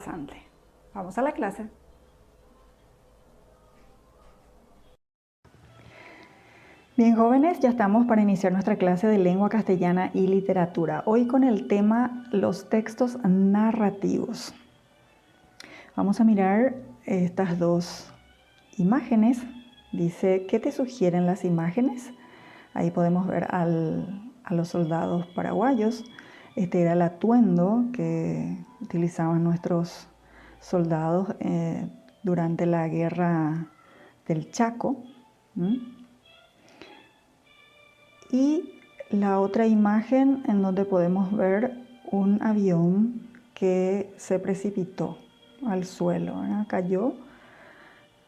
Interesante. Vamos a la clase. Bien, jóvenes, ya estamos para iniciar nuestra clase de lengua castellana y literatura. Hoy con el tema los textos narrativos. Vamos a mirar estas dos imágenes. Dice, ¿qué te sugieren las imágenes? Ahí podemos ver a los soldados paraguayos. Este era el atuendo que utilizaban nuestros soldados durante la guerra del Chaco. Y la otra imagen en donde podemos ver un avión que se precipitó al suelo, ¿verdad? Cayó.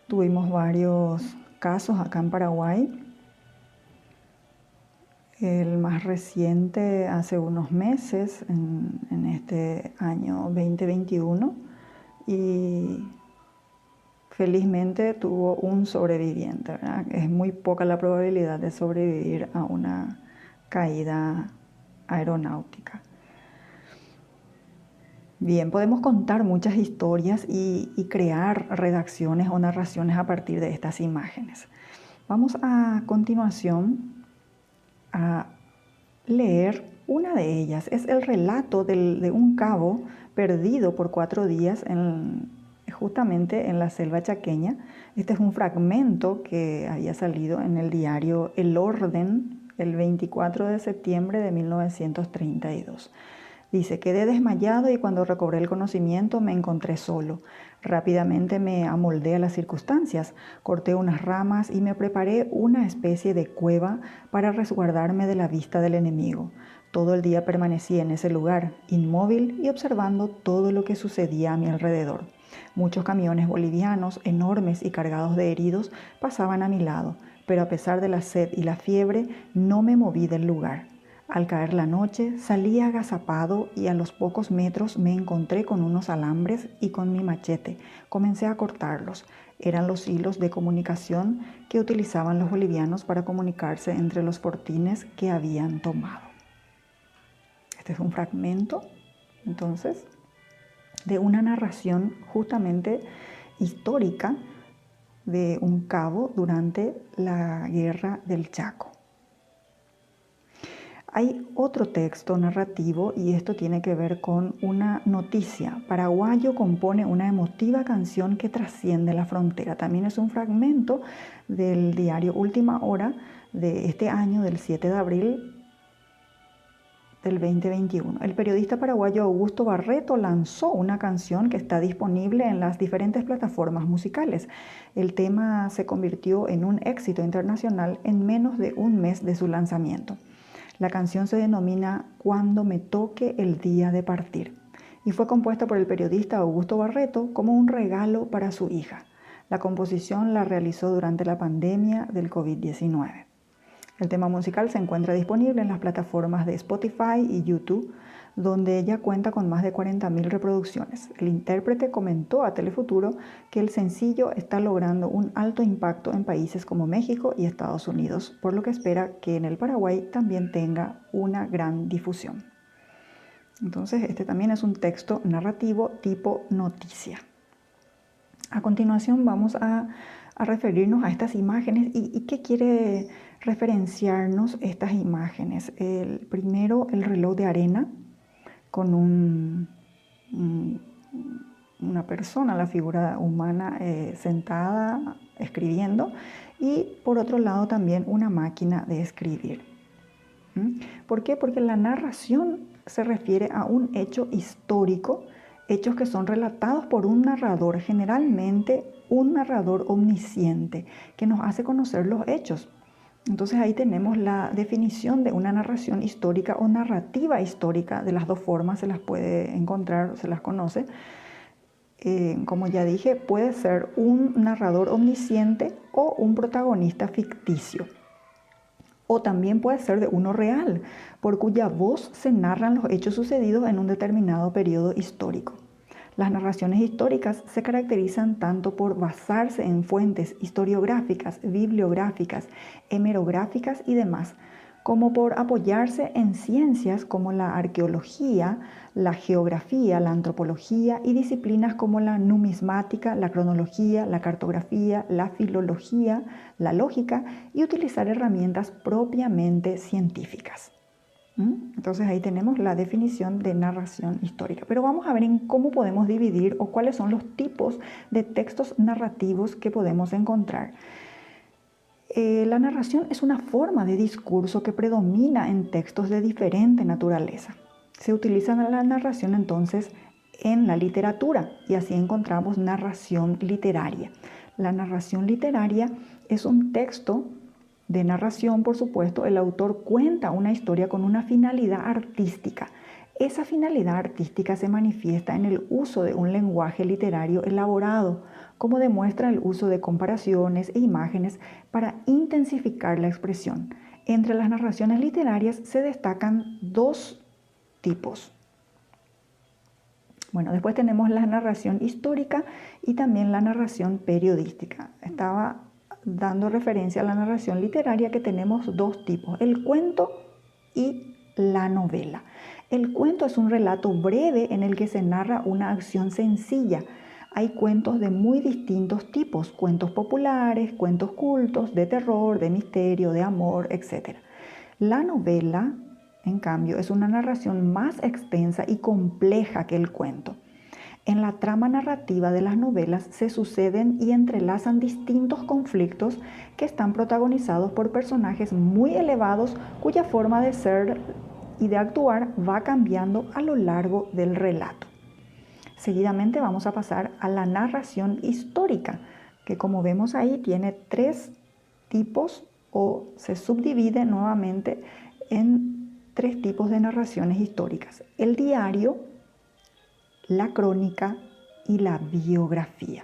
Tuvimos varios casos acá en Paraguay. El más reciente hace unos meses, en este año 2021, y felizmente tuvo un sobreviviente, ¿verdad? Es muy poca la probabilidad de sobrevivir a una caída aeronáutica. Bien, podemos contar muchas historias y crear redacciones o narraciones a partir de estas imágenes. Vamos a continuación a leer una de ellas. Es el relato de un cabo perdido por 4 días justamente en la selva chaqueña. Este es un fragmento que había salido en el diario El Orden el 24 de septiembre de 1932. Dice, quedé desmayado y cuando recobré el conocimiento me encontré solo. Rápidamente me amoldé a las circunstancias, corté unas ramas y me preparé una especie de cueva para resguardarme de la vista del enemigo. Todo el día permanecí en ese lugar, inmóvil y observando todo lo que sucedía a mi alrededor. Muchos camiones bolivianos, enormes y cargados de heridos, pasaban a mi lado, pero a pesar de la sed y la fiebre, no me moví del lugar. Al caer la noche, salí agazapado y a los pocos metros me encontré con unos alambres y con mi machete. Comencé a cortarlos. Eran los hilos de comunicación que utilizaban los bolivianos para comunicarse entre los fortines que habían tomado. Este es un fragmento, entonces, de una narración justamente histórica de un cabo durante la guerra del Chaco. Hay otro texto narrativo y esto tiene que ver con una noticia. Paraguayo compone una emotiva canción que trasciende la frontera. También es un fragmento del diario Última Hora de este año, del 7 de abril del 2021. El periodista paraguayo Augusto Barreto lanzó una canción que está disponible en las diferentes plataformas musicales. El tema se convirtió en un éxito internacional en menos de un mes de su lanzamiento. La canción se denomina Cuando me toque el día de partir y fue compuesta por el periodista Augusto Barreto como un regalo para su hija. La composición la realizó durante la pandemia del COVID-19. El tema musical se encuentra disponible en las plataformas de Spotify y YouTube, donde ella cuenta con más de 40.000 reproducciones. El intérprete comentó a Telefuturo que el sencillo está logrando un alto impacto en países como México y Estados Unidos, por lo que espera que en el Paraguay también tenga una gran difusión. Entonces, este también es un texto narrativo tipo noticia. A continuación vamos a referirnos a estas imágenes y qué quiere referenciarnos estas imágenes. Primero, el reloj de arena con una persona, la figura humana sentada escribiendo, y por otro lado también una máquina de escribir. ¿Por qué? Porque la narración se refiere a un hecho histórico, hechos que son relatados por un narrador, generalmente un narrador omnisciente, que nos hace conocer los hechos. Entonces ahí tenemos la definición de una narración histórica o narrativa histórica. De las dos formas se las puede encontrar, se las conoce. Como ya dije, puede ser un narrador omnisciente o un protagonista ficticio. O también puede ser de uno real, por cuya voz se narran los hechos sucedidos en un determinado periodo histórico. Las narraciones históricas se caracterizan tanto por basarse en fuentes historiográficas, bibliográficas, hemerográficas y demás, como por apoyarse en ciencias como la arqueología, la geografía, la antropología y disciplinas como la numismática, la cronología, la cartografía, la filología, la lógica y utilizar herramientas propiamente científicas. Entonces ahí tenemos la definición de narración histórica. Pero vamos a ver en cómo podemos dividir o cuáles son los tipos de textos narrativos que podemos encontrar. La narración es una forma de discurso que predomina en textos de diferente naturaleza. Se utiliza la narración entonces en la literatura y así encontramos narración literaria. La narración literaria es un texto de narración, por supuesto. El autor cuenta una historia con una finalidad artística. Esa finalidad artística se manifiesta en el uso de un lenguaje literario elaborado, como demuestra el uso de comparaciones e imágenes para intensificar la expresión. Entre las narraciones literarias se destacan dos tipos. Bueno, después tenemos la narración histórica y también la narración periodística. Estaba dando referencia a la narración literaria, que tenemos dos tipos, el cuento y la novela. El cuento es un relato breve en el que se narra una acción sencilla. Hay cuentos de muy distintos tipos, cuentos populares, cuentos cultos, de terror, de misterio, de amor, etc. La novela, en cambio, es una narración más extensa y compleja que el cuento. En la trama narrativa de las novelas se suceden y entrelazan distintos conflictos que están protagonizados por personajes muy elevados cuya forma de ser y de actuar va cambiando a lo largo del relato. Seguidamente vamos a pasar a la narración histórica, que como vemos ahí tiene tres tipos o se subdivide nuevamente en tres tipos de narraciones históricas: el diario, la crónica y la biografía.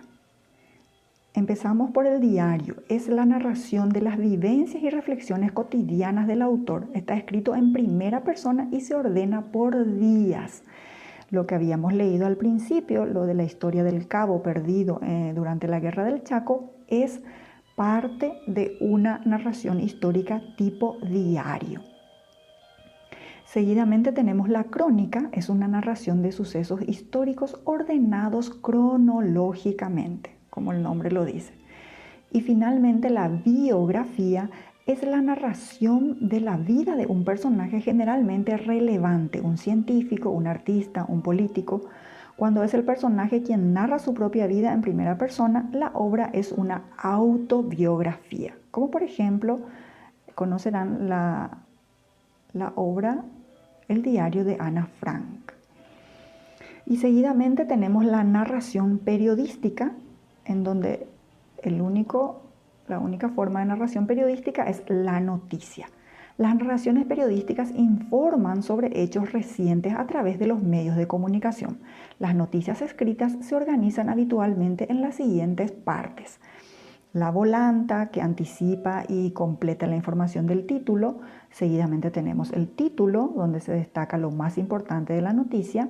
Empezamos por el diario. Es la narración de las vivencias y reflexiones cotidianas del autor. Está escrito en primera persona y se ordena por días. Lo que habíamos leído al principio, lo de la historia del cabo perdido durante la Guerra del Chaco, es parte de una narración histórica tipo diario. Seguidamente tenemos la crónica, es una narración de sucesos históricos ordenados cronológicamente, como el nombre lo dice. Y finalmente la biografía es la narración de la vida de un personaje generalmente relevante, un científico, un artista, un político. Cuando es el personaje quien narra su propia vida en primera persona, la obra es una autobiografía. Como por ejemplo, conocerán la obra El diario de Ana Frank. Y seguidamente tenemos la narración periodística, en donde la única forma de narración periodística es la noticia. Las narraciones periodísticas informan sobre hechos recientes a través de los medios de comunicación. Las noticias escritas se organizan habitualmente en las siguientes partes: la volanta, que anticipa y completa la información del título. Seguidamente tenemos el título, donde se destaca lo más importante de la noticia.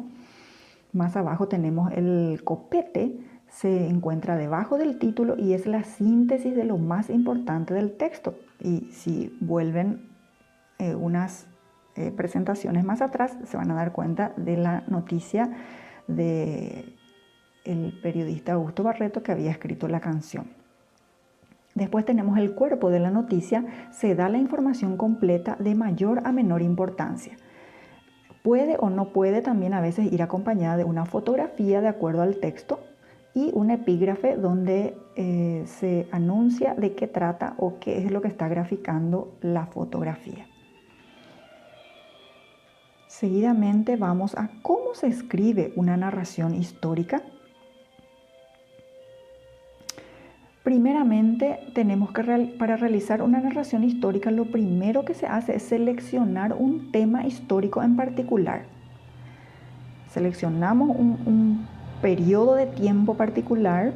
Más abajo tenemos el copete, se encuentra debajo del título y es la síntesis de lo más importante del texto. Y si vuelven unas presentaciones más atrás, se van a dar cuenta de la noticia del periodista Augusto Barreto, que había escrito la canción. Después tenemos el cuerpo de la noticia, se da la información completa de mayor a menor importancia. Puede o no puede también a veces ir acompañada de una fotografía de acuerdo al texto y un epígrafe donde se anuncia de qué trata o qué es lo que está graficando la fotografía. Seguidamente vamos a cómo se escribe una narración histórica. Primeramente, tenemos que para realizar una narración histórica, lo primero que se hace es seleccionar un tema histórico en particular. Seleccionamos un periodo de tiempo particular,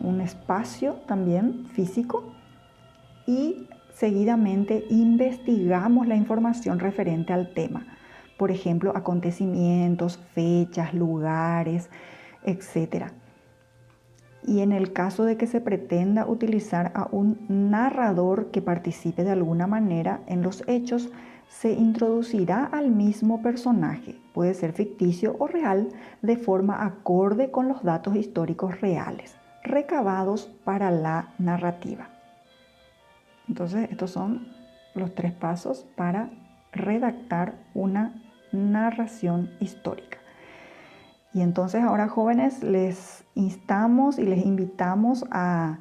un espacio también físico, y seguidamente investigamos la información referente al tema. Por ejemplo, acontecimientos, fechas, lugares, etc. Y en el caso de que se pretenda utilizar a un narrador que participe de alguna manera en los hechos, se introducirá al mismo personaje, puede ser ficticio o real, de forma acorde con los datos históricos reales, recabados para la narrativa. Entonces, estos son los 3 pasos para redactar una narración histórica. Y entonces ahora, jóvenes, les instamos y les invitamos a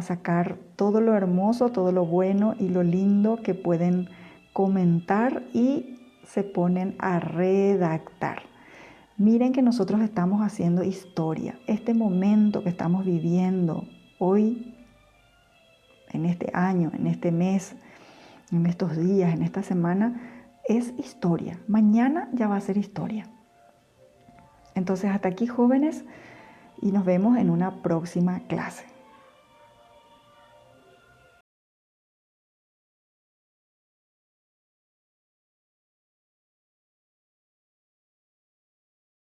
sacar todo lo hermoso, todo lo bueno y lo lindo que pueden comentar y se ponen a redactar. Miren que nosotros estamos haciendo historia. Este momento que estamos viviendo hoy, en este año, en este mes, en estos días, en esta semana, es historia. Mañana ya va a ser historia. Entonces, hasta aquí, jóvenes, y nos vemos en una próxima clase.